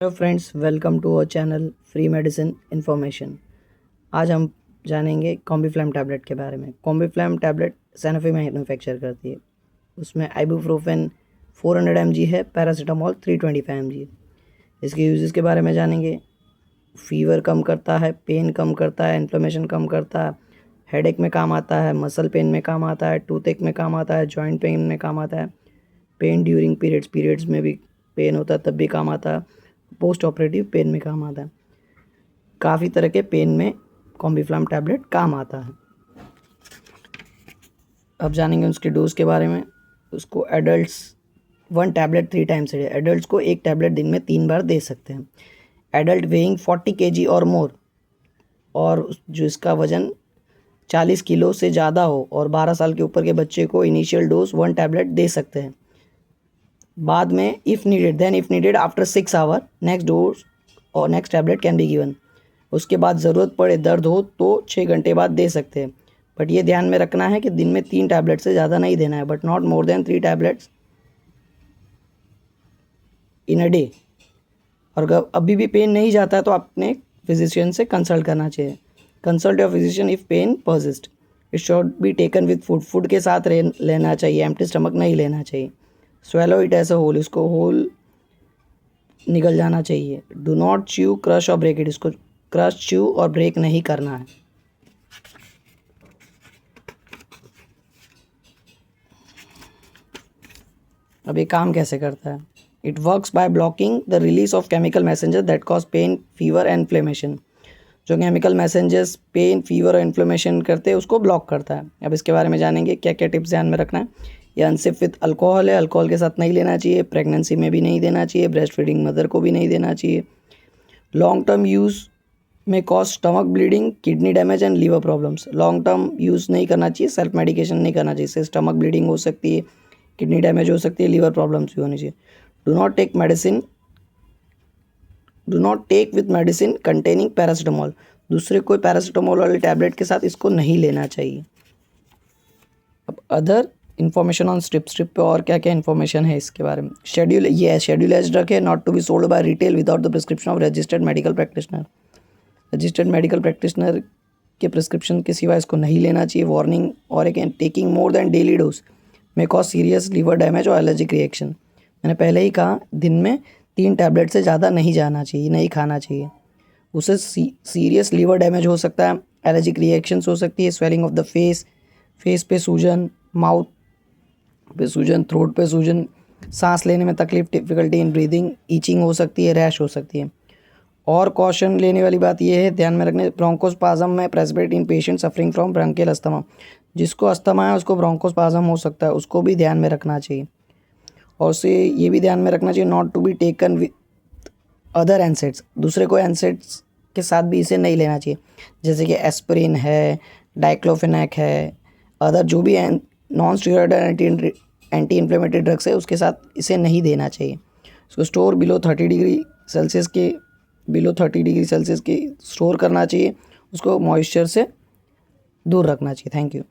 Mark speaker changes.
Speaker 1: Hello friends, welcome to our channel free medicine information. आज हम जानेंगे कॉम्बीफ्लैम टैबलेट के बारे में। कॉम्बीफ्लैम टैबलेट सैनोफी मैन्युफैक्चर करती है। उसमें आइबुप्रोफेन 400 mg है, पैरासीटामोल 325 mg। इसके यूजेस के बारे में जानेंगे। फीवर कम करता है, पेन कम करता है, इन्फ्लेमेशन कम करता है, हेडेक में काम आता है, मसल पेन में काम आता है, टूथ एक में काम आता है, जॉइंट पेन में काम आता है, पेन ड्यूरिंग पीरियड्स में भी पेन होता है तब भी काम आता है, पोस्ट ऑपरेटिव पेन में काम आता है। काफ़ी तरह के पेन में कॉम्बीफ्लैम टैबलेट काम आता है। अब जानेंगे उसके डोज के बारे में। उसको adults 1 tablet 3 times a day. Adults को 1 टैबलेट दिन में 3 बार दे सकते हैं। एडल्ट वेइंग 40 kg और मोर, और जो इसका वज़न 40 किलो से ज़्यादा हो और 12 साल के ऊपर के बच्चे को इनिशियल डोज 1 टैबलेट दे सकते हैं। बाद में if needed after 6 hour next dose और next tablet can be given. उसके बाद ज़रूरत पड़े, दर्द हो तो 6 घंटे बाद दे सकते हैं। बट ये ध्यान में रखना है कि दिन में 3 टैबलेट से ज़्यादा नहीं देना है, but not more than 3 tablets in a day. और अगर अभी भी पेन नहीं जाता है तो आपने फिजिशियन से कंसल्ट करना चाहिए। Consult your physician if pain persist. It should be taken with food के साथ लेना चाहिए, एम्प्टी स्टमक नहीं लेना चाहिए। Swallow it as a whole, इसको होल निकल जाना चाहिए। डू नॉट च्यू, क्रश और ब्रेक इट, इसको क्रश, च्यू और ब्रेक नहीं करना है। अब ये काम कैसे करता है? It works by blocking the release of chemical messenger that cause pain, fever and inflammation. जो केमिकल मैसेंजर्स पेन, फीवर और इन्फ्लेमेशन करते हैं उसको ब्लॉक करता है। अब इसके बारे में जानेंगे क्या क्या टिप्स ध्यान में रखना है। ये अनसेफ विथ अल्कोहल है, अल्कोहल के साथ नहीं लेना चाहिए। प्रेगनेंसी में भी नहीं देना चाहिए, ब्रेस्ट फीडिंग मदर को भी नहीं देना चाहिए। Long term use may cause stomach bleeding, kidney damage and liver problems. Long term use नहीं करना चाहिए, सेल्फ मेडिकेशन नहीं करना चाहिए। इससे स्टमक ब्लीडिंग हो सकती है, किडनी डैमेज हो सकती है, लीवर प्रॉब्लम्स भी होनी चाहिए। Do not take with medicine containing paracetamol. दूसरे कोई पैरासीटामोल वाले टैबलेट के साथ इसको नहीं लेना चाहिए। अब अदर इन्फॉर्मेशन ऑन स्ट्रिप पे और क्या क्या इन्फॉर्मेशन है इसके बारे में। शेड्यूल एज ड्रग है, not to be sold by retail without the prescription of registered medical practitioner. Registered medical practitioner के प्रिस्क्रिप्शन के सिवा इसको नहीं लेना चाहिए। वार्निंग और taking more than daily dose may cause serious liver damage और एलर्जिक रिएक्शन। मैंने पहले ही कहा, दिन में 3 टैबलेट से ज़्यादा नहीं जाना चाहिए, नहीं खाना चाहिए। उससे सीरियस लीवर डैमेज हो सकता है, एलर्जिक रिएक्शंस हो सकती है, स्वेलिंग ऑफ द फेस पे सूजन, माउथ पे सूजन, थ्रोट पे सूजन, सांस लेने में तकलीफ, डिफिकल्टी इन ब्रीदिंग, ईचिंग हो सकती है, रैश हो सकती है। और कॉशन लेने वाली बात यह है, ध्यान में रखने, ब्रोंकोस्पाज्म में precipitate in patient suffering from bronchial asthma. जिसको अस्थमा है उसको ब्रोंकोस्पाज्म हो सकता है, उसको भी ध्यान में रखना चाहिए। और उसे ये भी ध्यान में रखना चाहिए not to be taken with other NSAIDs. दूसरे कोई एनसेड्स के साथ भी इसे नहीं लेना चाहिए, जैसे कि एस्पिरिन है, डाइक्लोफेनेक है, अदर जो भी non steroidal anti inflammatory drugs है उसके साथ इसे नहीं देना चाहिए। इसको स्टोर बिलो 30 डिग्री सेल्सियस के स्टोर करना चाहिए। उसको मॉइस्चर से दूर रखना चाहिए। Thank you.